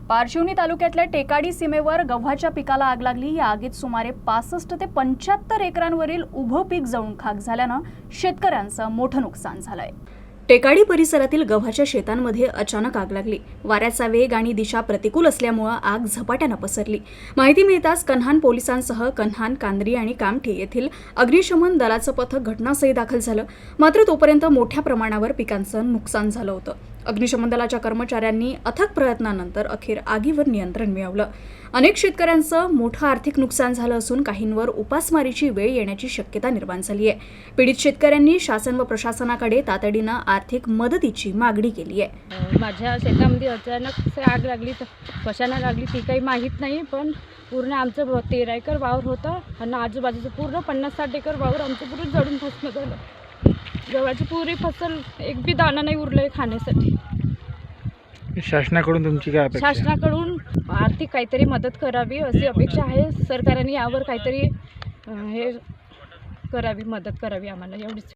पारशिवनी तालुक्यातल्या टेकाडी सीमेवर गव्हाच्या पिकाला आग लागली। या आगीत सुमारे 65 ते 75 एकरांवरील उभं पीक जळून खाक झाल्यानं शेतकऱ्यांचं मोठं नुकसान झालंय। टेकाडी परिसरातील गव्हाच्या शेतांमध्ये अचानक आग लागली। वाऱ्याचा वेग आणि दिशा प्रतिकूल असल्यामुळे आग झपाट्यानं पसरली। माहिती मिळताच कन्हान पोलिसांसह कन्हान, कांद्री आणि कामठी येथील अग्निशमन दलाचं पथक घटनास्थळी दाखल झालं। मात्र तोपर्यंत मोठ्या प्रमाणावर पिकांचं नुकसान झालं होतं। अग्निशमन दलाच्या कर्मचाऱ्यांनी अथक प्रयत्नानंतर अखेर आगीवर नियंत्रण मिळवलं। अनेक शेतकऱ्यांचं मोठं आर्थिक नुकसान झालं असून काहींवर उपासमारीची वेळ येण्याची शक्यता निर्माण झाली आहे। पीडित शेतकऱ्यांनी शासन व प्रशासनाकडे तातडीनं आर्थिक मदतीची मागणी केली आहे। माझ्या शेतामध्ये अचानक आग लागली, तर कशाने लागली ती काही माहीत नाही, पण पूर्ण आमचं 13 एकर वावर होतं आणि आजूबाजूचं पूर्ण 50-60 एकर वावर आमचं पूर्ण जळून भस्म झालं। गव्हाची पुरी फसल एक बी दाणा नाही उरलंय खाण्यासाठी। शासनाकडून तुमची काय अपेक्षा? शासनाकडून आर्थिक काहीतरी मदत करावी अशी अपेक्षा आहे। सरकारने यावर काहीतरी हे करावी, मदत करावी आम्हाला, एवढीच।